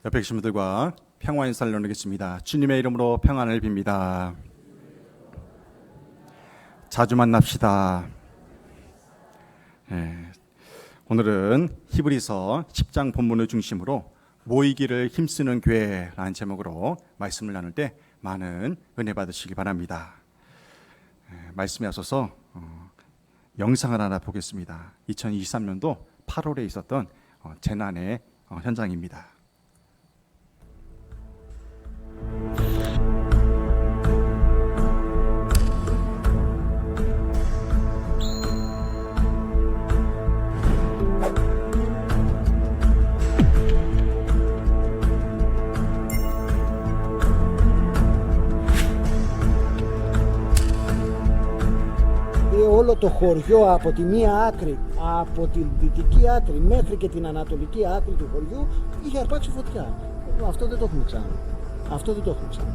옆에 계신 분들과 평화 인사를 나누겠습니다. 주님의 이름으로 평안을 빕니다. 자주 만납시다. 오늘은 히브리서 10장 본문을 중심으로 모이기를 힘쓰는 교회라는 제목으로 말씀을 나눌 때 많은 은혜 받으시기 바랍니다. 말씀에 앞서서 영상을 하나 보겠습니다. 2023년도 8월에 있었던 재난의 현장입니다. Όλο το χωριό από τη μία άκρη, από τη δυτική άκρη μέχρι και την ανατολική άκρη του χωριού είχε αρπάξει φωτιά. Αυτό δεν το έχουμε ξανά. Αυτό δεν το έχουμε ξανά.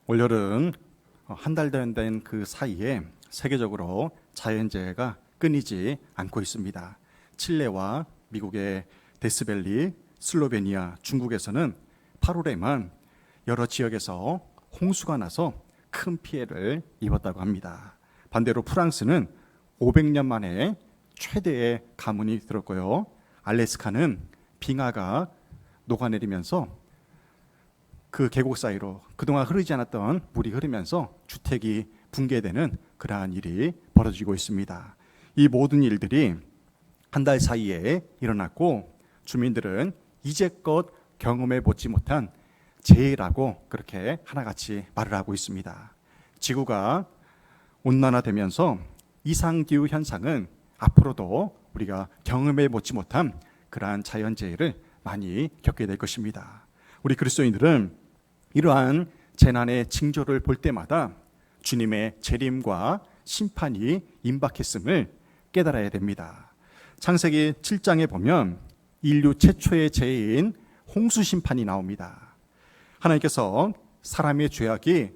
올여름 한 달 된 그 사이에 세계적으로 자연재해가 끊이지 않고 있습니다. 칠레와 미국의 데스밸리, 슬로베니아, 중국에서는 8월에만 여러 지역에서 홍수가 나서 큰 피해를 입었다고 합니다. 반대로 프랑스는 500년 만에 최대의 가뭄이 들었고요. 알래스카는 빙하가 녹아내리면서 그 계곡 사이로 그동안 흐르지 않았던 물이 흐르면서 주택이 붕괴되는 그러한 일이 벌어지고 있습니다. 이 모든 일들이 한 달 사이에 일어났고 주민들은 이제껏 경험해 보지 못한 재해라고 그렇게 하나같이 말을 하고 있습니다. 지구가 온난화되면서 이상기후 현상은 앞으로도 우리가 경험해 보지 못한 그러한 자연재해를 많이 겪게 될 것입니다. 우리 그리스도인들은 이러한 재난의 징조를 볼 때마다 주님의 재림과 심판이 임박했음을 깨달아야 됩니다. 창세기 7장에 보면 인류 최초의 재해인 홍수 심판이 나옵니다. 하나님께서 사람의 죄악이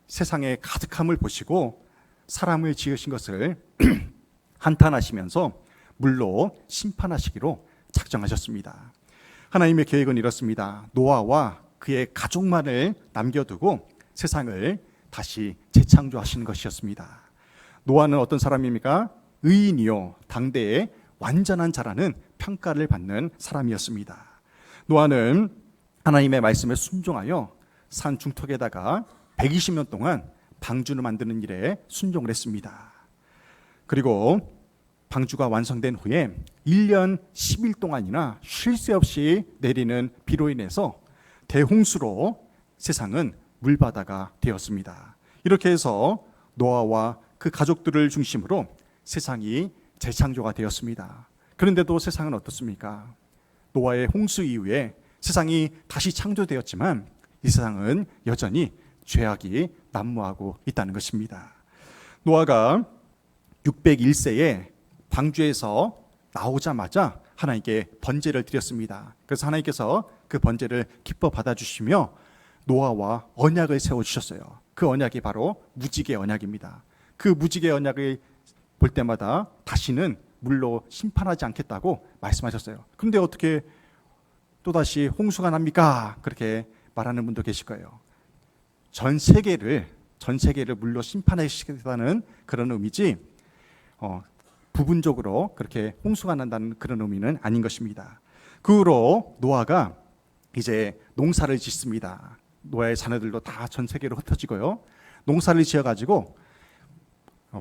세상에 가득함을 보시고 사람을 지으신 것을 한탄하시면서 물로 심판하시기로 작정하셨습니다. 하나님의 계획은 이렇습니다. 노아와 그의 가족만을 남겨두고 세상을 다시 재창조하시는 것이었습니다. 노아는 어떤 사람입니까? 의인이요 당대의 완전한 자라는 평가를 받는 사람이었습니다. 노아는 하나님의 말씀에 순종하여 산 중턱에다가 120년 동안 방주를 만드는 일에 순종을 했습니다. 그리고 방주가 완성된 후에 1년 10일 동안이나 쉴 새 없이 내리는 비로 인해서 대홍수로 세상은 물바다가 되었습니다. 이렇게 해서 노아와 그 가족들을 중심으로 세상이 재창조가 되었습니다. 그런데도 세상은 어떻습니까? 노아의 홍수 이후에 세상이 다시 창조되었지만 이 세상은 여전히 죄악이 난무하고 있다는 것입니다. 노아가 601세에 방주에서 나오자마자 하나님께 번제를 드렸습니다. 그래서 하나님께서 그 번제를 기뻐 받아주시며 노아와 언약을 세워주셨어요. 그 언약이 바로 무지개 언약입니다. 그 무지개 언약을 볼 때마다 다시는 물로 심판하지 않겠다고 말씀하셨어요. 그런데 어떻게 또다시 홍수가 납니까? 그렇게 말하는 분도 계실 거예요. 전 세계를 물로 심판하시겠다는 그런 의미지 부분적으로 그렇게 홍수가 난다는 그런 의미는 아닌 것입니다. 그 후로 노아가 이제 농사를 짓습니다. 노아의 자녀들도 다 전 세계로 흩어지고요. 농사를 지어가지고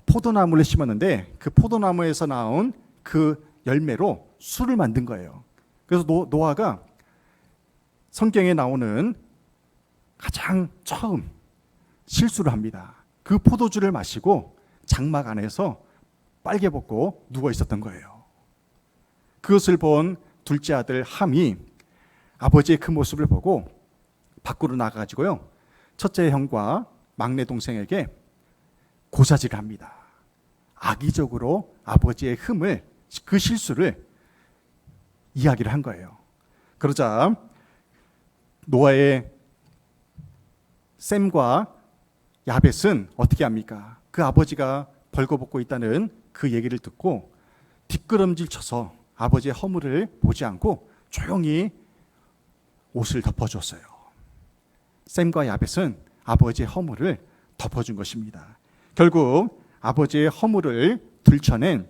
포도나무를 심었는데 그 포도나무에서 나온 그 열매로 술을 만든 거예요. 그래서 노아가 성경에 나오는 가장 처음 실수를 합니다. 그 포도주를 마시고 장막 안에서 빨개 벗고 누워 있었던 거예요. 그것을 본 둘째 아들 함이 아버지의 그 모습을 보고 밖으로 나가가지고요, 첫째 형과 막내 동생에게 고사질을 합니다. 악의적으로 아버지의 그 실수를 이야기를 한 거예요. 그러자 노아의 셈과 야벳은 어떻게 합니까? 그 아버지가 벌거벗고 있다는 그 얘기를 듣고 뒷걸음질 쳐서 아버지의 허물을 보지 않고 조용히 옷을 덮어줬어요. 셈과 야벳은 아버지의 허물을 덮어준 것입니다. 결국 아버지의 허물을 들춰낸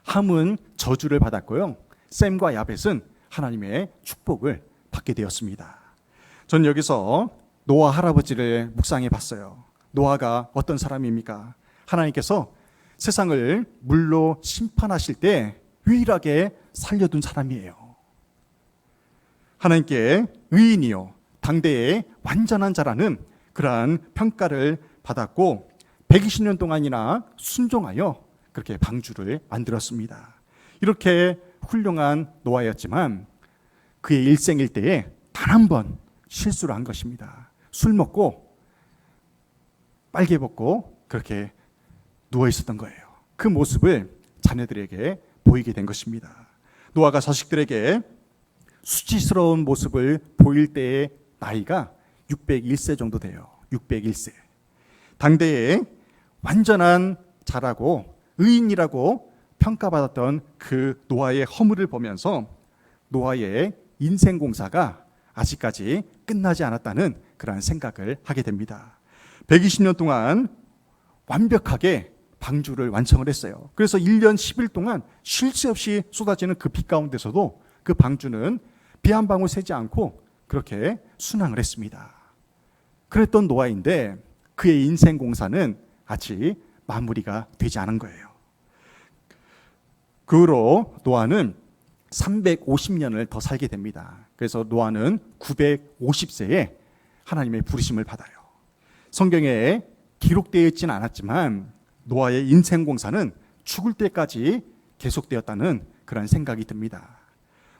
함은 저주를 받았고요, 셈과 야벳은 하나님의 축복을 받게 되었습니다. 전 여기서 노아 할아버지를 묵상해 봤어요. 노아가 어떤 사람입니까? 하나님께서 세상을 물로 심판하실 때 유일하게 살려둔 사람이에요. 하나님께 의인이요 당대의 완전한 자라는 그러한 평가를 받았고 120년 동안이나 순종하여 그렇게 방주를 만들었습니다. 이렇게 훌륭한 노아였지만 그의 일생일대에 단 한 번 실수를 한 것입니다. 술 먹고 빨개 벗고 그렇게 누워 있었던 거예요. 그 모습을 자녀들에게 보이게 된 것입니다. 노아가 자식들에게 수치스러운 모습을 보일 때의 나이가 601세 정도 돼요. 601세. 당대에 완전한 자라고 의인이라고 평가받았던 그 노아의 허물을 보면서 노아의 인생 공사가 아직까지 끝나지 않았다는 그러한 생각을 하게 됩니다. 120년 동안 완벽하게 방주를 완성을 했어요. 그래서 1년 10일 동안 쉴 새 없이 쏟아지는 그 비 가운데서도 그 방주는 비 한 방울 새지 않고 그렇게 순항을 했습니다. 그랬던 노아인데 그의 인생 공사는 아직 마무리가 되지 않은 거예요. 그 후로 노아는 350년을 더 살게 됩니다. 그래서 노아는 950세에 하나님의 부르심을 받아요. 성경에 기록되어 있지는 않았지만 노아의 인생 공사는 죽을 때까지 계속되었다는 그런 생각이 듭니다.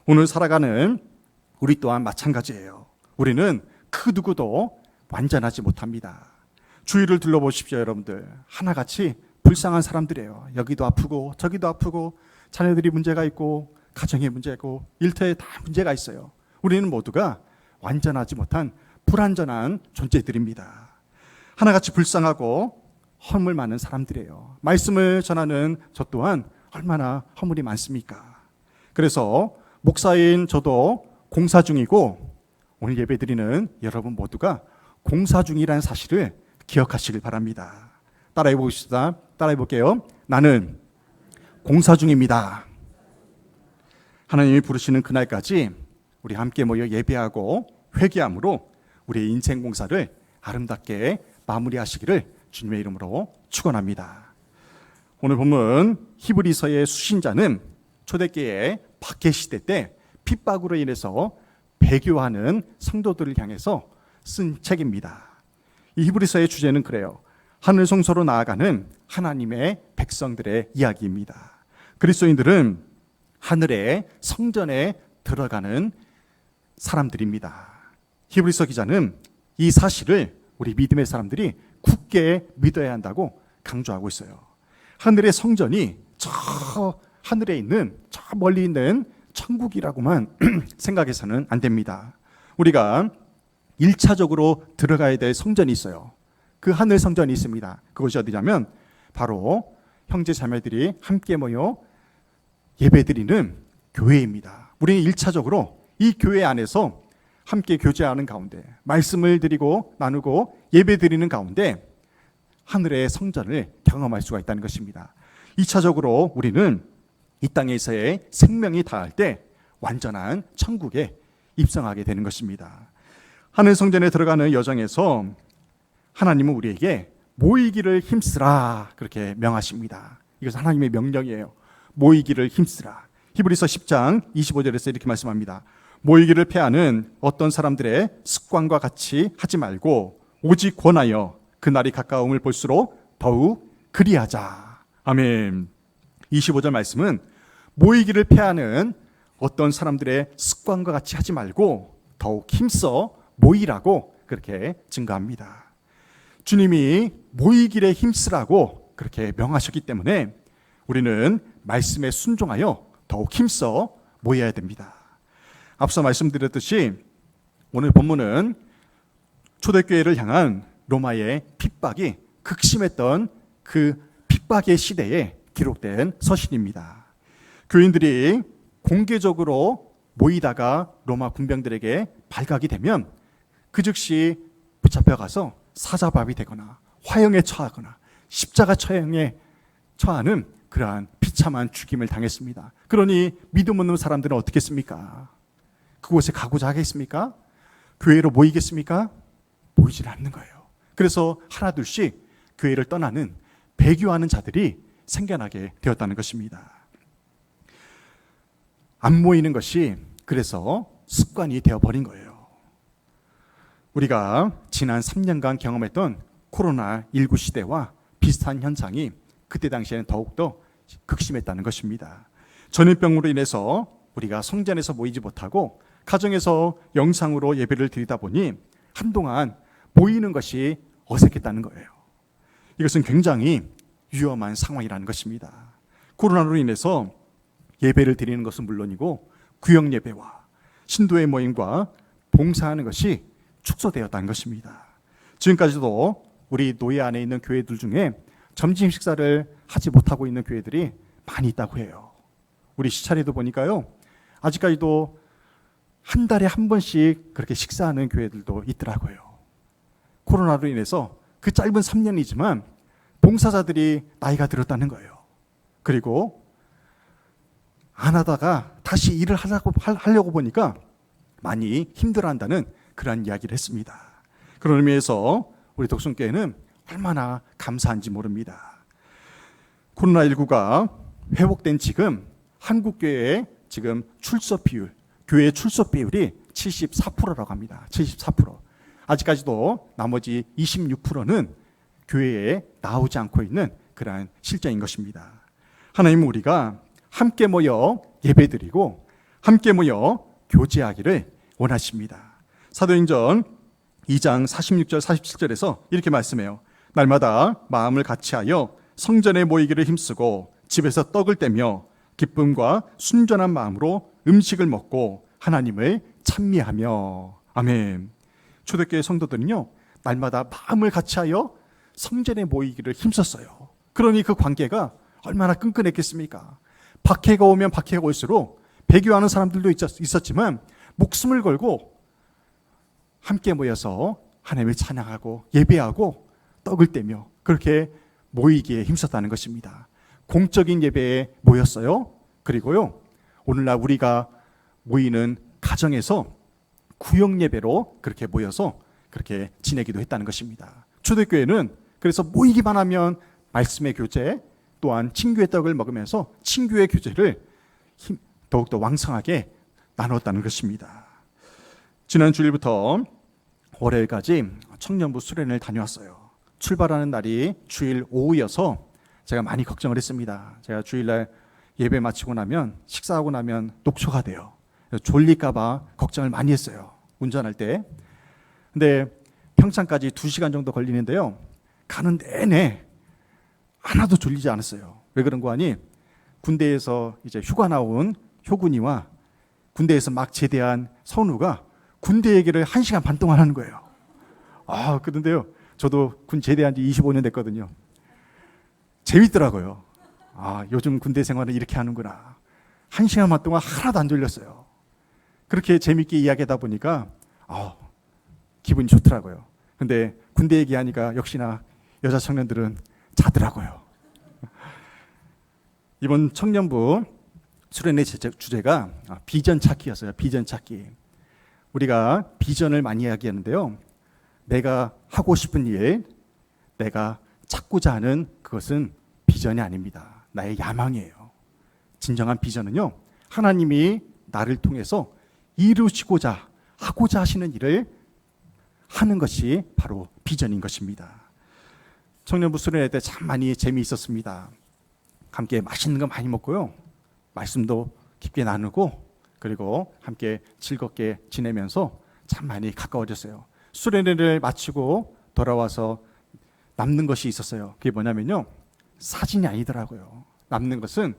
오늘 살아가는 우리 또한 마찬가지예요. 우리는 그 누구도 완전하지 못합니다. 주위를 둘러보십시오, 여러분들. 하나같이 불쌍한 사람들이에요. 여기도 아프고 저기도 아프고 자녀들이 문제가 있고 가정에 문제가 있고 일터에 다 문제가 있어요. 우리는 모두가 완전하지 못한 불완전한 존재들입니다. 하나같이 불쌍하고 허물 많은 사람들이에요. 말씀을 전하는 저 또한 얼마나 허물이 많습니까? 그래서 목사인 저도 공사 중이고 오늘 예배드리는 여러분 모두가 공사 중이라는 사실을 기억하시길 바랍니다. 따라해 보십시다. 따라해 볼게요. 나는 공사 중입니다. 하나님이 부르시는 그날까지 우리 함께 모여 예배하고 회개함으로 우리의 인생 공사를 아름답게 마무리하시기를 주님의 이름으로 축원합니다. 오늘 본문 히브리서의 수신자는 초대교회 박해 시대 때 핍박으로 인해서 배교하는 성도들을 향해서 쓴 책입니다. 이 히브리서의 주제는 그래요. 하늘 성소로 나아가는 하나님의 백성들의 이야기입니다. 그리스도인들은 하늘의 성전에 들어가는 사람들입니다. 히브리서 기자는 이 사실을 우리 믿음의 사람들이 굳게 믿어야 한다고 강조하고 있어요. 하늘의 성전이 저 하늘에 있는 저 멀리 있는 천국이라고만 생각해서는 안 됩니다. 우리가 1차적으로 들어가야 될 성전이 있어요. 그 하늘 성전이 있습니다. 그것이 어디냐면 바로 형제 자매들이 함께 모여 예배드리는 교회입니다. 우리는 1차적으로 이 교회 안에서 함께 교제하는 가운데 말씀을 드리고 나누고 예배드리는 가운데 하늘의 성전을 경험할 수가 있다는 것입니다. 2차적으로 우리는 이 땅에서의 생명이 다할 때 완전한 천국에 입성하게 되는 것입니다. 하늘 성전에 들어가는 여정에서 하나님은 우리에게 모이기를 힘쓰라 그렇게 명하십니다. 이것은 하나님의 명령이에요. 모이기를 힘쓰라. 히브리서 10장 25절에서 이렇게 말씀합니다. 모이기를 패하는 어떤 사람들의 습관과 같이 하지 말고 오직 권하여 그날이 가까움을 볼수록 더욱 그리하자. 아멘. 25절 말씀은 모이기를 패하는 어떤 사람들의 습관과 같이 하지 말고 더욱 힘써 모이라고 그렇게 증거합니다. 주님이 모이기를 힘쓰라고 그렇게 명하셨기 때문에 우리는 말씀에 순종하여 더욱 힘써 모여야 됩니다. 앞서 말씀드렸듯이 오늘 본문은 초대교회를 향한 로마의 핍박이 극심했던 그 핍박의 시대에 기록된 서신입니다. 교인들이 공개적으로 모이다가 로마 군병들에게 발각이 되면 그 즉시 붙잡혀가서 사자밥이 되거나 화형에 처하거나 십자가 처형에 처하는 그러한 비참한 죽임을 당했습니다. 그러니 믿음 없는 사람들은 어떻게 했습니까? 그곳에 가고자 하겠습니까? 교회로 모이겠습니까? 모이질 않는 거예요. 그래서 하나둘씩 교회를 떠나는 배교하는 자들이 생겨나게 되었다는 것입니다. 안 모이는 것이 그래서 습관이 되어버린 거예요. 우리가 지난 3년간 경험했던 코로나19 시대와 비슷한 현상이 그때 당시에는 더욱더 극심했다는 것입니다. 전염병으로 인해서 우리가 성전에서 모이지 못하고 가정에서 영상으로 예배를 드리다 보니 한동안 모이는 것이 어색했다는 거예요. 이것은 굉장히 위험한 상황이라는 것입니다. 코로나로 인해서 예배를 드리는 것은 물론이고 구역 예배와 신도의 모임과 봉사하는 것이 축소되었다는 것입니다. 지금까지도 우리 노예 안에 있는 교회들 중에 점심 식사를 하지 못하고 있는 교회들이 많이 있다고 해요. 우리 시차례도 보니까요, 아직까지도 한 달에 한 번씩 그렇게 식사하는 교회들도 있더라고요. 코로나로 인해서 그 짧은 3년이지만 봉사자들이 나이가 들었다는 거예요. 그리고 안 하다가 다시 일을 하려고 보니까 많이 힘들어한다는 그런 이야기를 했습니다. 그런 의미에서 우리 독성교회는 얼마나 감사한지 모릅니다. 코로나19가 회복된 지금 한국교회의 지금 출석 비율, 교회 출석 비율이 74%라고 합니다. 74%. 아직까지도 나머지 26%는 교회에 나오지 않고 있는 그러한 실정인 것입니다. 하나님은 우리가 함께 모여 예배드리고 함께 모여 교제하기를 원하십니다. 사도행전 2장 46절 47절에서 이렇게 말씀해요. 날마다 마음을 같이하여 성전에 모이기를 힘쓰고 집에서 떡을 떼며 기쁨과 순전한 마음으로 음식을 먹고 하나님을 찬미하며. 아멘. 초대교회 성도들은요, 날마다 마음을 같이하여 성전에 모이기를 힘썼어요. 그러니 그 관계가 얼마나 끈끈했겠습니까? 박해가 오면 박해가 올수록 배교하는 사람들도 있었지만 목숨을 걸고 함께 모여서 하나님을 찬양하고 예배하고 떡을 떼며 그렇게 모이기에 힘썼다는 것입니다. 공적인 예배에 모였어요. 그리고요, 오늘날 우리가 모이는 가정에서 구역 예배로 그렇게 모여서 그렇게 지내기도 했다는 것입니다. 초대교회는 그래서 모이기만 하면 말씀의 교제, 또한 친교의 떡을 먹으면서 친교의 교제를 더욱더 왕성하게 나눴다는 것입니다. 지난 주일부터 월요일까지 청년부 수련을 다녀왔어요. 출발하는 날이 주일 오후여서 제가 많이 걱정을 했습니다. 제가 주일날 예배 마치고 나면, 식사하고 나면 녹초가 돼요. 졸릴까 봐 걱정을 많이 했어요, 운전할 때. 근데 평창까지 2시간 정도 걸리는데요, 가는 내내 하나도 졸리지 않았어요. 왜 그런 거 아니? 군대에서 이제 휴가 나온 효군이와 군대에서 막 제대한 선우가 군대 얘기를 1시간 반 동안 하는 거예요. 그런데요, 저도 군 제대한 지 25년 됐거든요. 재밌더라고요. 요즘 군대 생활은 이렇게 하는구나. 1시간 반 동안 하나도 안 졸렸어요. 그렇게 재밌게 이야기하다 보니까 기분이 좋더라고요. 근데 군대 얘기하니까 역시나 여자 청년들은 자더라고요. 이번 청년부 수련회 주제가 비전 찾기였어요. 비전 찾기. 우리가 비전을 많이 이야기하는데요, 내가 하고 싶은 일, 내가 찾고자 하는 그것은 비전이 아닙니다. 나의 야망이에요. 진정한 비전은요, 하나님이 나를 통해서 이루시고자 하고자 하시는 일을 하는 것이 바로 비전인 것입니다. 청년부 수련회 때 참 많이 재미있었습니다. 함께 맛있는 거 많이 먹고요, 말씀도 깊게 나누고, 그리고 함께 즐겁게 지내면서 참 많이 가까워졌어요. 수련회를 마치고 돌아와서 남는 것이 있었어요. 그게 뭐냐면요, 사진이 아니더라고요. 남는 것은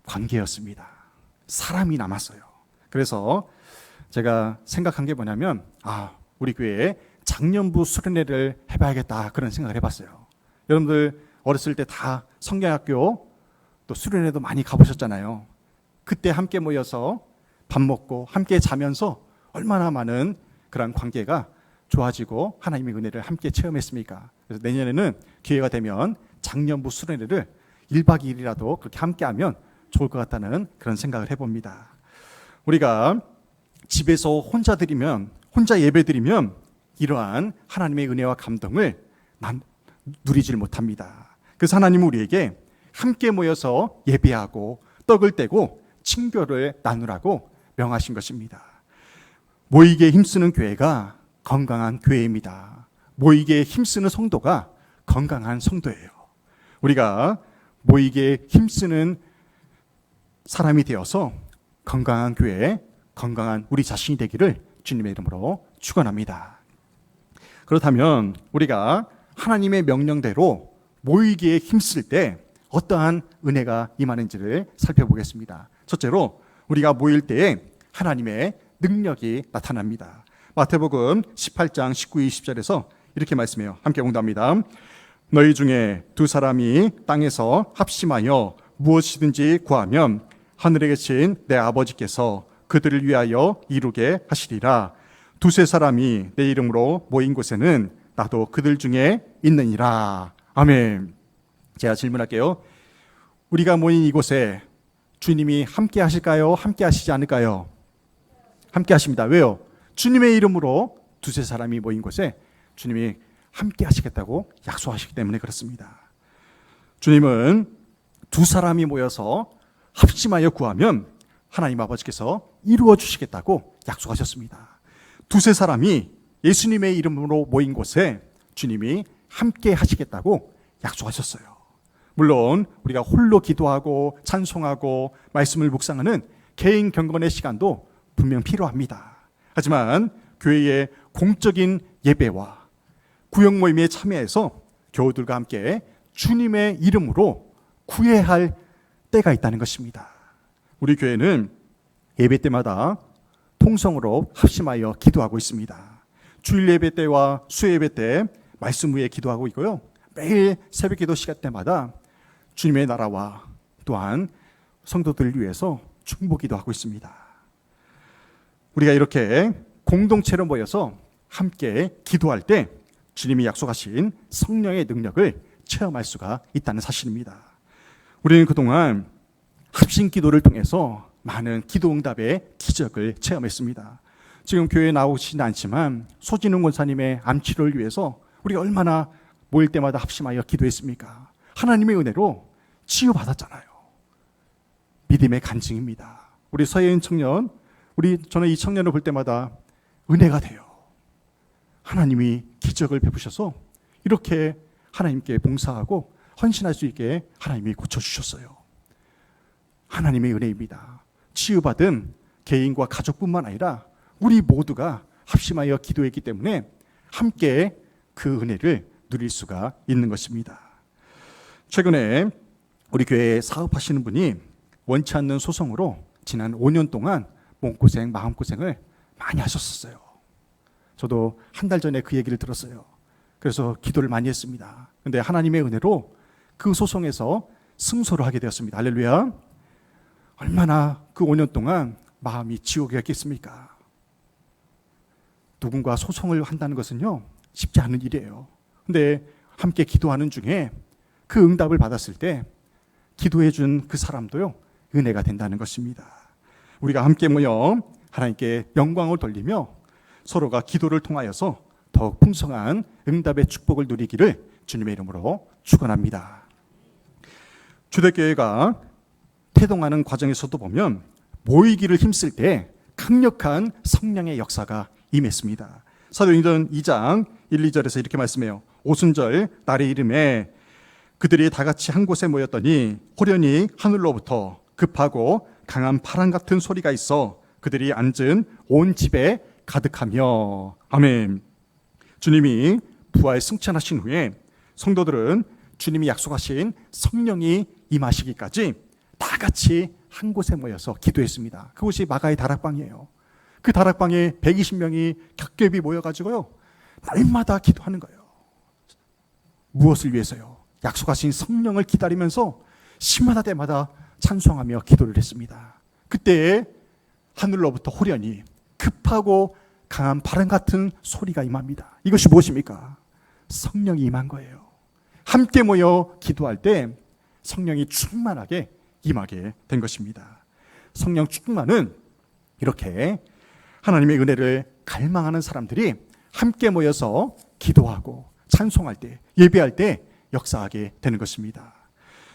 관계였습니다. 사람이 남았어요. 그래서 제가 생각한 게 뭐냐면, 우리 교회에 장년부 수련회를 해봐야겠다, 그런 생각을 해봤어요. 여러분들 어렸을 때 다 성경학교 또 수련회도 많이 가보셨잖아요. 그때 함께 모여서 밥 먹고 함께 자면서 얼마나 많은 그런 관계가 좋아지고 하나님의 은혜를 함께 체험했습니까? 그래서 내년에는 기회가 되면 장년부 수련회를 1박 2일이라도 그렇게 함께하면 좋을 것 같다는 그런 생각을 해봅니다. 우리가 집에서 혼자 예배 드리면 이러한 하나님의 은혜와 감동을 누리질 못합니다. 그래서 하나님은 우리에게 함께 모여서 예배하고 떡을 떼고 친교를 나누라고 명하신 것입니다. 모이기에 힘쓰는 교회가 건강한 교회입니다. 모이기에 힘쓰는 성도가 건강한 성도예요. 우리가 모이기에 힘쓰는 사람이 되어서 건강한 교회, 건강한 우리 자신이 되기를 주님의 이름으로 축원합니다. 그렇다면 우리가 하나님의 명령대로 모이기에 힘쓸 때 어떠한 은혜가 임하는지를 살펴보겠습니다. 첫째로 우리가 모일 때에 하나님의 능력이 나타납니다. 마태복음 18장 19, 20절에서 이렇게 말씀해요. 함께 공부합니다. 너희 중에 두 사람이 땅에서 합심하여 무엇이든지 구하면 하늘에 계신 내 아버지께서 그들을 위하여 이루게 하시리라. 두세 사람이 내 이름으로 모인 곳에는 나도 그들 중에 있느니라. 아멘. 제가 질문할게요. 우리가 모인 이곳에 주님이 함께 하실까요? 함께 하시지 않을까요? 함께 하십니다. 왜요? 주님의 이름으로 두세 사람이 모인 곳에 주님이 함께 하시겠다고 약속하시기 때문에 그렇습니다. 주님은 두 사람이 모여서 합심하여 구하면 하나님 아버지께서 이루어 주시겠다고 약속하셨습니다. 두세 사람이 예수님의 이름으로 모인 곳에 주님이 함께 하시겠다고 약속하셨어요. 물론 우리가 홀로 기도하고 찬송하고 말씀을 묵상하는 개인 경건의 시간도 분명 필요합니다. 하지만 교회의 공적인 예배와 구역 모임에 참여해서 교우들과 함께 주님의 이름으로 구해야 할 때가 있다는 것입니다. 우리 교회는 예배 때마다 통성으로 합심하여 기도하고 있습니다. 주일 예배 때와 수요 예배 때 말씀 위에 기도하고 있고요. 매일 새벽 기도 시간 때마다 주님의 나라와 또한 성도들을 위해서 중보기도 하고 있습니다. 우리가 이렇게 공동체로 모여서 함께 기도할 때 주님이 약속하신 성령의 능력을 체험할 수가 있다는 사실입니다. 우리는 그동안 합심 기도를 통해서 많은 기도 응답의 기적을 체험했습니다. 지금 교회에 나오시진 않지만 소진웅 권사님의 암치료를 위해서 우리가 얼마나 모일 때마다 합심하여 기도했습니까? 하나님의 은혜로 치유받았잖아요. 믿음의 간증입니다. 우리 서예인 청년, 저는 이 청년을 볼 때마다 은혜가 돼요. 하나님이 기적을 베푸셔서 이렇게 하나님께 봉사하고 헌신할 수 있게 하나님이 고쳐주셨어요. 하나님의 은혜입니다. 치유받은 개인과 가족뿐만 아니라 우리 모두가 합심하여 기도했기 때문에 함께 그 은혜를 누릴 수가 있는 것입니다. 최근에 우리 교회에 사업하시는 분이 원치 않는 소송으로 지난 5년 동안 몸고생, 마음고생을 많이 하셨었어요. 저도 한 달 전에 그 얘기를 들었어요. 그래서 기도를 많이 했습니다. 근데 하나님의 은혜로 그 소송에서 승소를 하게 되었습니다. 할렐루야. 얼마나 그 5년 동안 마음이 지옥이었겠습니까? 누군가 소송을 한다는 것은요, 쉽지 않은 일이에요. 근데 함께 기도하는 중에 그 응답을 받았을 때 기도해 준 그 사람도요, 은혜가 된다는 것입니다. 우리가 함께 모여 하나님께 영광을 돌리며 서로가 기도를 통하여서 더욱 풍성한 응답의 축복을 누리기를 주님의 이름으로 축원합니다. 초대교회가 태동하는 과정에서도 보면 모이기를 힘쓸 때 강력한 성령의 역사가 임했습니다. 사도행전 2장 1, 2절에서 이렇게 말씀해요. 오순절 날의 이름에 그들이 다 같이 한 곳에 모였더니 호련히 하늘로부터 급하고 강한 바람 같은 소리가 있어 그들이 앉은 온 집에 가득하며. 아멘. 주님이 부활 승천하신 후에 성도들은 주님이 약속하신 성령이 임하시기까지 다 같이 한 곳에 모여서 기도했습니다. 그곳이 마가의 다락방이에요. 그 다락방에 120명이 겹겹이 모여가지고요, 날마다 기도하는 거예요. 무엇을 위해서요? 약속하신 성령을 기다리면서 시마다 때마다 찬송하며 기도를 했습니다. 그때 하늘로부터 호련히 급하고 강한 바람 같은 소리가 임합니다. 이것이 무엇입니까? 성령이 임한 거예요. 함께 모여 기도할 때 성령이 충만하게 임하게 된 것입니다. 성령 충만은 이렇게 하나님의 은혜를 갈망하는 사람들이 함께 모여서 기도하고 찬송할 때, 예배할 때 역사하게 되는 것입니다.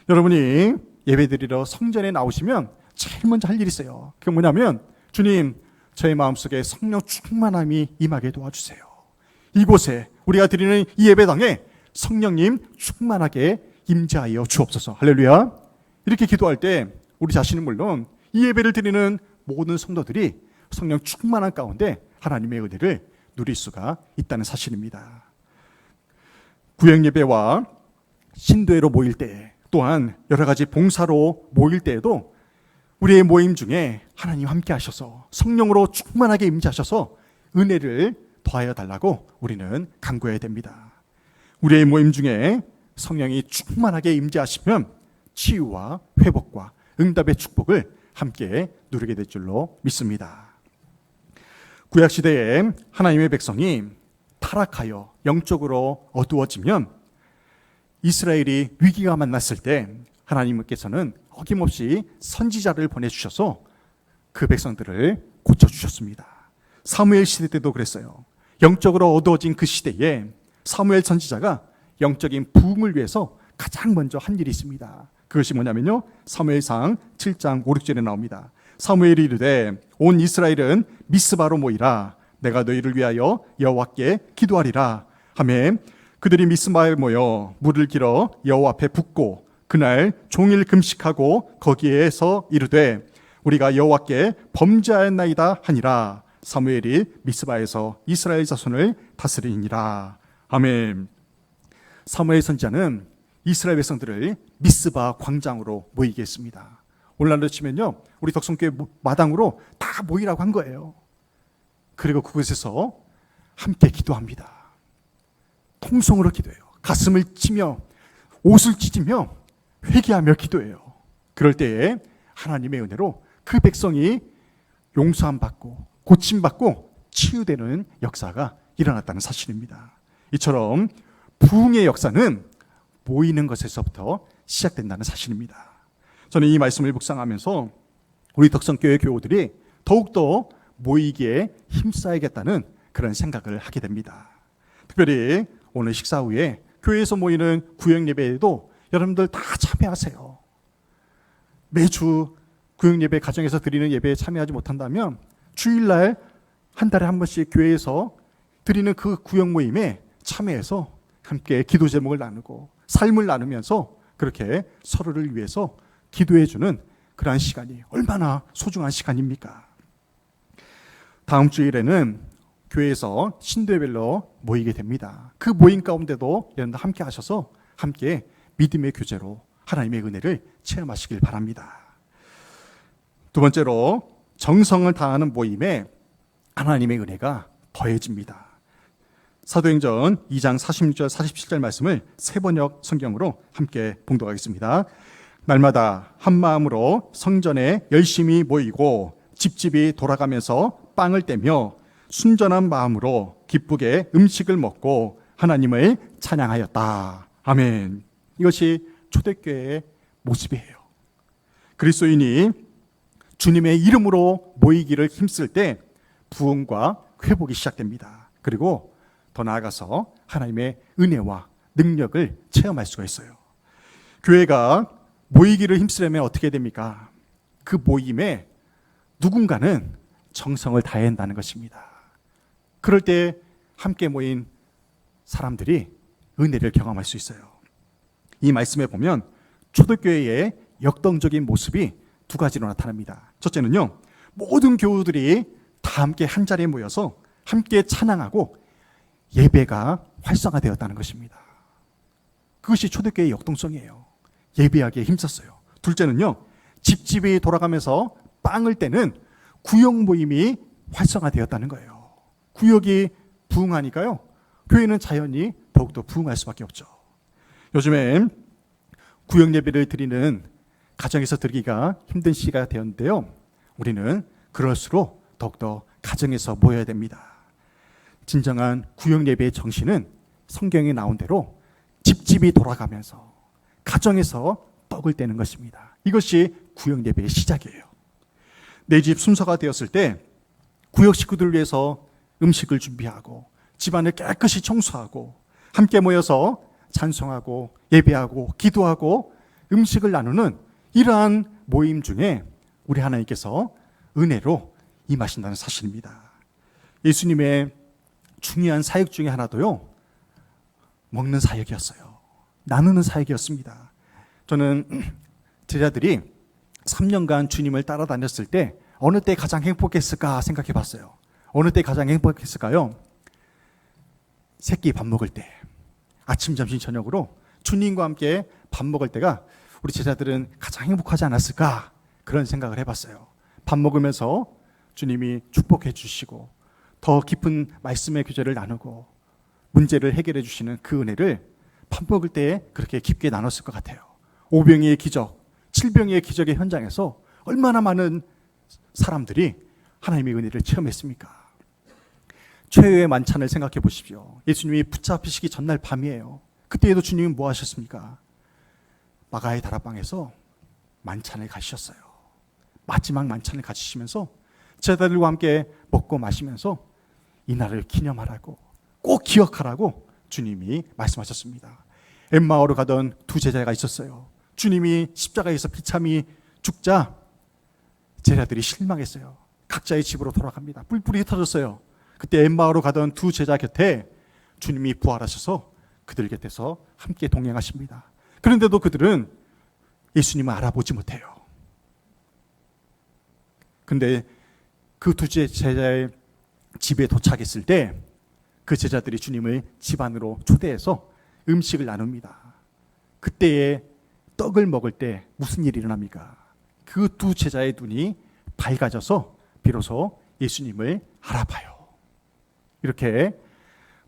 여러분이 예배드리러 성전에 나오시면 제일 먼저 할 일이 있어요. 그게 뭐냐면, 주님, 저의 마음속에 성령 충만함이 임하게 도와주세요. 이곳에 우리가 드리는 이 예배당에 성령님 충만하게 임재하여 주옵소서. 할렐루야. 이렇게 기도할 때 우리 자신은 물론 이 예배를 드리는 모든 성도들이 성령 충만한 가운데 하나님의 은혜를 누릴 수가 있다는 사실입니다. 구역 예배와 신도회로 모일 때, 또한 여러 가지 봉사로 모일 때에도 우리의 모임 중에 하나님 함께 하셔서 성령으로 충만하게 임재하셔서 은혜를 더하여 달라고 우리는 간구해야 됩니다. 우리의 모임 중에 성령이 충만하게 임재하시면 치유와 회복과 응답의 축복을 함께 누리게 될 줄로 믿습니다. 구약시대에 하나님의 백성이 타락하여 영적으로 어두워지면 이스라엘이 위기가 만났을 때 하나님께서는 어김없이 선지자를 보내주셔서 그 백성들을 고쳐주셨습니다. 사무엘 시대 때도 그랬어요. 영적으로 어두워진 그 시대에 사무엘 선지자가 영적인 부흥을 위해서 가장 먼저 한 일이 있습니다. 그것이 뭐냐면요, 사무엘상 7장 5, 6절에 나옵니다. 사무엘이 이르되 온 이스라엘은 미스바로 모이라. 내가 너희를 위하여 여호와께 기도하리라 하매 그들이 미스바에 모여 물을 길어 여호와 앞에 붓고 그날 종일 금식하고 거기에서 이르되 우리가 여호와께 범죄하였나이다 하니라. 사무엘이 미스바에서 이스라엘 자손을 다스리니라. 아멘. 사무엘 선지자는 이스라엘 백성들을 미스바 광장으로 모이게 했습니다. 오늘날로 치면요, 우리 덕성교회 마당으로 다 모이라고 한 거예요. 그리고 그곳에서 함께 기도합니다. 통성으로 기도해요. 가슴을 치며 옷을 찢으며 회개하며 기도해요. 그럴 때에 하나님의 은혜로 그 백성이 용서함 받고 고침 받고 치유되는 역사가 일어났다는 사실입니다. 이처럼 부흥의 역사는 모이는 것에서부터 시작된다는 사실입니다. 저는 이 말씀을 묵상하면서 우리 덕성교회 교우들이 더욱더 모이기에 힘써야겠다는 그런 생각을 하게 됩니다. 특별히 오늘 식사 후에 교회에서 모이는 구역 예배에도 여러분들 다 참여하세요. 매주 구역 예배 가정에서 드리는 예배에 참여하지 못한다면 주일날 한 달에 한 번씩 교회에서 드리는 그 구역 모임에 참여해서 함께 기도 제목을 나누고 삶을 나누면서 그렇게 서로를 위해서 기도해주는 그러한 시간이 얼마나 소중한 시간입니까? 다음 주일에는 교회에서 신도회별로 모이게 됩니다. 그 모임 가운데도 여러분들 함께 하셔서 함께 믿음의 교제로 하나님의 은혜를 체험하시길 바랍니다. 두 번째로 정성을 다하는 모임에 하나님의 은혜가 더해집니다. 사도행전 2장 46절 47절 말씀을 세번역 성경으로 함께 봉독하겠습니다. 날마다 한 마음으로 성전에 열심히 모이고 집집이 돌아가면서 빵을 떼며 순전한 마음으로 기쁘게 음식을 먹고 하나님을 찬양하였다. 아멘. 이것이 초대교회의 모습이에요. 그리스도인이 주님의 이름으로 모이기를 힘쓸 때 부흥과 회복이 시작됩니다. 그리고 더 나아가서 하나님의 은혜와 능력을 체험할 수가 있어요. 교회가 모이기를 힘쓰려면 어떻게 됩니까? 그 모임에 누군가는 정성을 다해야 한다는 것입니다. 그럴 때 함께 모인 사람들이 은혜를 경험할 수 있어요. 이 말씀에 보면 초대교회의 역동적인 모습이 두 가지로 나타납니다. 첫째는요, 모든 교우들이 다 함께 한 자리에 모여서 함께 찬양하고 예배가 활성화되었다는 것입니다. 그것이 초대교회의 역동성이에요. 예배하기에 힘썼어요. 둘째는요, 집집이 돌아가면서 빵을 떼는 구역 모임이 활성화되었다는 거예요. 구역이 부흥하니까요, 교회는 자연히 더욱더 부흥할 수밖에 없죠. 요즘엔 구역 예배를 드리는 가정에서 드리기가 힘든 시기가 되었는데요, 우리는 그럴수록 더욱더 가정에서 모여야 됩니다. 진정한 구역 예배의 정신은 성경에 나온 대로 집집이 돌아가면서 가정에서 떡을 떼는 것입니다. 이것이 구역 예배의 시작이에요. 내 집 순서가 되었을 때 구역 식구들을 위해서 음식을 준비하고 집안을 깨끗이 청소하고 함께 모여서 찬송하고 예배하고 기도하고 음식을 나누는 이러한 모임 중에 우리 하나님께서 은혜로 임하신다는 사실입니다. 예수님의 중요한 사역 중에 하나도요, 먹는 사역이었어요. 나누는 사역이었습니다. 저는 제자들이 3년간 주님을 따라다녔을 때 어느 때 가장 행복했을까 생각해 봤어요. 어느 때 가장 행복했을까요? 새끼 밥 먹을 때, 아침, 점심, 저녁으로 주님과 함께 밥 먹을 때가 우리 제자들은 가장 행복하지 않았을까, 그런 생각을 해봤어요. 밥 먹으면서 주님이 축복해 주시고 더 깊은 말씀의 교제를 나누고 문제를 해결해 주시는 그 은혜를 밥 먹을 때 그렇게 깊게 나눴을 것 같아요. 오병이의 기적, 칠병이의 기적의 현장에서 얼마나 많은 사람들이 하나님의 은혜를 체험했습니까? 최후의 만찬을 생각해 보십시오. 예수님이 붙잡히시기 전날 밤이에요. 그때에도 주님은 뭐 하셨습니까? 마가의 다락방에서 만찬을 가지셨어요. 마지막 만찬을 가지시면서 제자들과 함께 먹고 마시면서 이날을 기념하라고, 꼭 기억하라고 주님이 말씀하셨습니다. 엠마오로 가던 두 제자가 있었어요. 주님이 십자가에서 비참히 죽자 제자들이 실망했어요. 각자의 집으로 돌아갑니다. 뿔뿔이 흩어졌어요. 그때 엠마오로 가던 두 제자 곁에 주님이 부활하셔서 그들 곁에서 함께 동행하십니다. 그런데도 그들은 예수님을 알아보지 못해요. 근데 그 두 제자의 집에 도착했을 때 그 제자들이 주님을 집 안으로 초대해서 음식을 나눕니다. 그때에 떡을 먹을 때 무슨 일이 일어납니까? 그 두 제자의 눈이 밝아져서 비로소 예수님을 알아봐요. 이렇게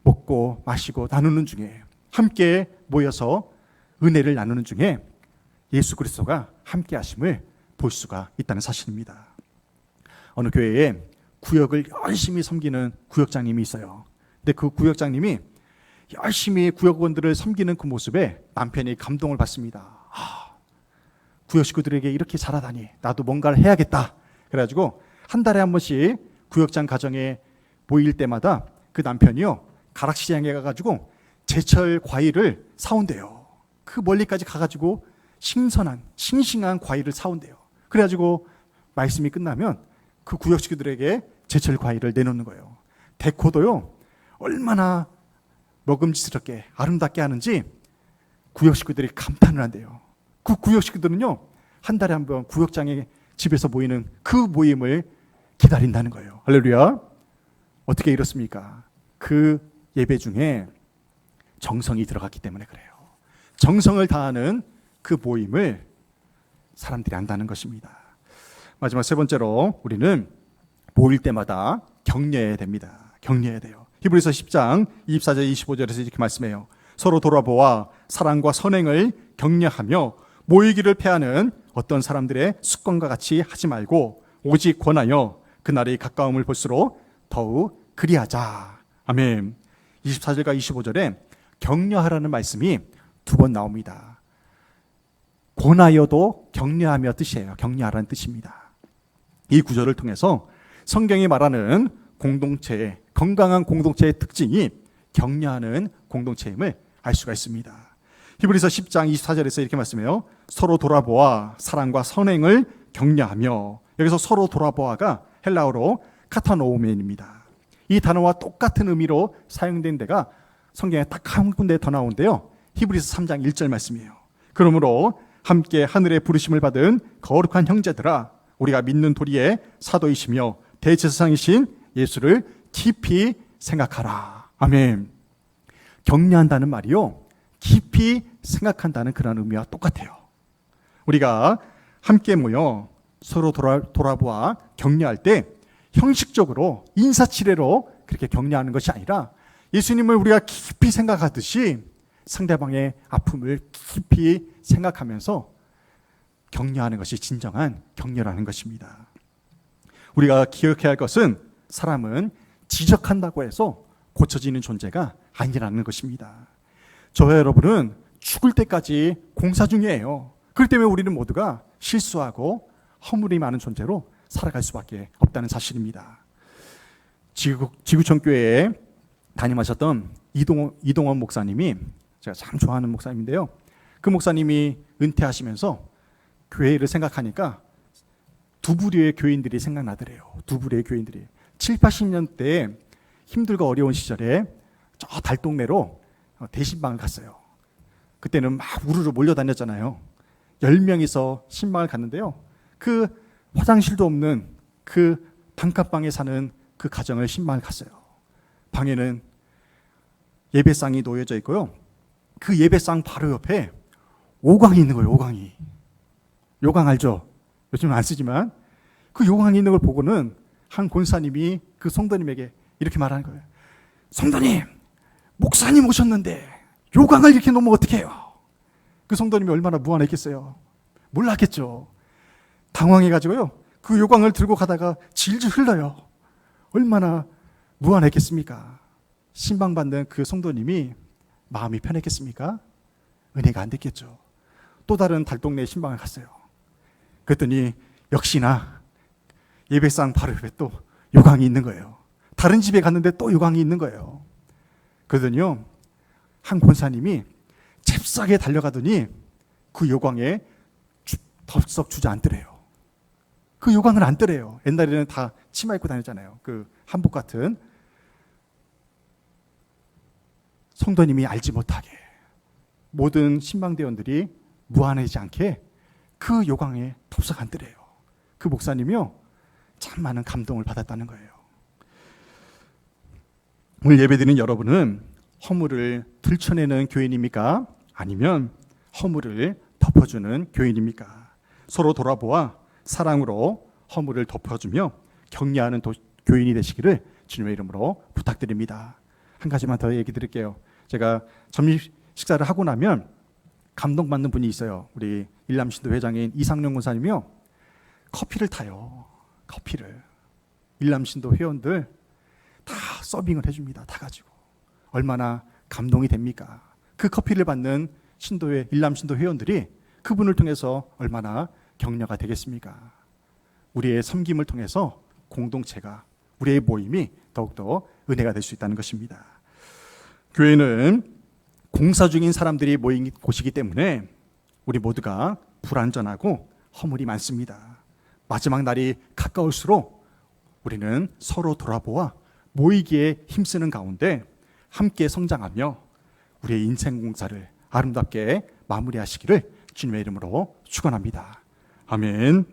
먹고 마시고 나누는 중에, 함께 모여서 은혜를 나누는 중에 예수 그리스도가 함께 하심을 볼 수가 있다는 사실입니다. 어느 교회에 구역을 열심히 섬기는 구역장님이 있어요. 근데 그 구역장님이 열심히 구역원들을 섬기는 그 모습에 남편이 감동을 받습니다. 구역 식구들에게 이렇게 잘하다니 나도 뭔가를 해야겠다. 그래가지고 한 달에 한 번씩 구역장 가정에 모일 때마다 그 남편이요, 가락시장에 가가지고 제철 과일을 사온대요. 그 멀리까지 가가지고 신선한 싱싱한 과일을 사온대요. 그래가지고 말씀이 끝나면 그 구역 식구들에게 제철 과일을 내놓는 거예요. 데코도요, 얼마나 먹음직스럽게 아름답게 하는지 구역 식구들이 감탄을 한대요. 그 구역 식구들은요, 한 달에 한 번 구역장에 집에서 모이는 그 모임을 기다린다는 거예요. 할렐루야. 어떻게 이렇습니까? 그 예배 중에 정성이 들어갔기 때문에 그래요. 정성을 다하는 그 모임을 사람들이 안다는 것입니다. 마지막 세 번째로 우리는 모일 때마다 격려해야 됩니다. 격려해야 돼요. 히브리서 10장 24절 25절에서 이렇게 말씀해요. 서로 돌아보아 사랑과 선행을 격려하며 모이기를 패하는 어떤 사람들의 습관과 같이 하지 말고 오직 권하여 그날의 가까움을 볼수록 더욱 그리하자. 아멘. 24절과 25절에 격려하라는 말씀이 두 번 나옵니다. 권하여도 격려하며 뜻이에요. 격려하라는 뜻입니다. 이 구절을 통해서 성경이 말하는 공동체의 건강한 공동체의 특징이 격려하는 공동체임을 알 수가 있습니다. 히브리서 10장 24절에서 이렇게 말씀해요. 서로 돌아보아 사랑과 선행을 격려하며, 여기서 서로 돌아보아가 헬라어로 카타노우멘입니다. 이 단어와 똑같은 의미로 사용된 데가 성경에 딱 한 군데 더 나오는데요. 히브리서 3장 1절 말씀이에요. 그러므로 함께 하늘의 부르심을 받은 거룩한 형제들아, 우리가 믿는 도리의 사도이시며 대제사장이신 예수를 깊이 생각하라. 아멘. 격려한다는 말이요, 깊이 생각한다는 그런 의미와 똑같아요. 우리가 함께 모여 서로 돌아보아 격려할 때 형식적으로 인사치레로 그렇게 격려하는 것이 아니라 예수님을 우리가 깊이 생각하듯이 상대방의 아픔을 깊이 생각하면서 격려하는 것이 진정한 격려라는 것입니다. 우리가 기억해야 할 것은 사람은 지적한다고 해서 고쳐지는 존재가 아니라는 것입니다. 저와 여러분은 죽을 때까지 공사 중이에요. 그렇기 때문에 우리는 모두가 실수하고 허물이 많은 존재로 살아갈 수밖에 없다는 사실입니다. 지구촌 교회에 담임하셨던 이동원 목사님이, 제가 참 좋아하는 목사님인데요, 그 목사님이 은퇴하시면서 교회를 생각하니까 두 부류의 교인들이 생각나더래요. 두 부류의 교인들이 7, 80년대에 힘들고 어려운 시절에 저 달동네로 대신방을 갔어요. 그때는 막 우르르 몰려다녔잖아요. 10명이서 신방을 갔는데요, 그 화장실도 없는 그 단칸방에 사는 그 가정을 신방을 갔어요. 방에는 예배상이 놓여져 있고요, 그 예배상 바로 옆에 오광이 있는 거예요. 오광이. 요강 알죠? 요즘은 안 쓰지만 그 요강이 있는 걸 보고는 한 권사님이 그 성도님에게 이렇게 말하는 거예요. 성도님, 목사님 오셨는데 요강을 이렇게 놓으면 어떡해요? 그 성도님이 얼마나 무안했겠어요? 몰랐겠죠. 당황해가지고요, 그 요강을 들고 가다가 질질 흘러요. 얼마나 무안했겠습니까? 신방받는 그 성도님이 마음이 편했겠습니까? 은혜가 안 됐겠죠. 또 다른 달동네 신방을 갔어요. 그랬더니 역시나 예배상 바로 옆에 또 요강이 있는 거예요. 다른 집에 갔는데 또 요강이 있는 거예요. 그러더니요, 한 권사님이 잽싸게 달려가더니 그 요강에 덥석 주저앉더래요. 그 요강을 안 뜨래요. 옛날에는 다 치마 입고 다녔잖아요. 그 한복 같은. 성도님이 알지 못하게 모든 신방대원들이 무안하지 않게 그 요강에 덥석 앉더래요. 그 목사님이요, 참 많은 감동을 받았다는 거예요. 오늘 예배드리는 여러분은 허물을 들춰내는 교인입니까? 아니면 허물을 덮어주는 교인입니까? 서로 돌아보아 사랑으로 허물을 덮어주며 격려하는 교인이 되시기를 주님의 이름으로 부탁드립니다. 한 가지만 더 얘기 드릴게요. 제가 점심 식사를 하고 나면 감동받는 분이 있어요. 우리 일남신도 회장인 이상룡 권사님이요, 커피를 타요. 커피를 일남신도 회원들 다 서빙을 해줍니다. 다 가지고. 얼마나 감동이 됩니까? 그 커피를 받는 신도회, 일남신도 회원들이 그분을 통해서 얼마나 격려가 되겠습니까? 우리의 섬김을 통해서 공동체가, 우리의 모임이 더욱더 은혜가 될 수 있다는 것입니다. 교회는 공사 중인 사람들이 모인 곳이기 때문에 우리 모두가 불완전하고 허물이 많습니다. 마지막 날이 가까울수록 우리는 서로 돌아보아 모이기에 힘쓰는 가운데 함께 성장하며 우리의 인생 공사를 아름답게 마무리하시기를 주님의 이름으로 축원합니다. 아멘.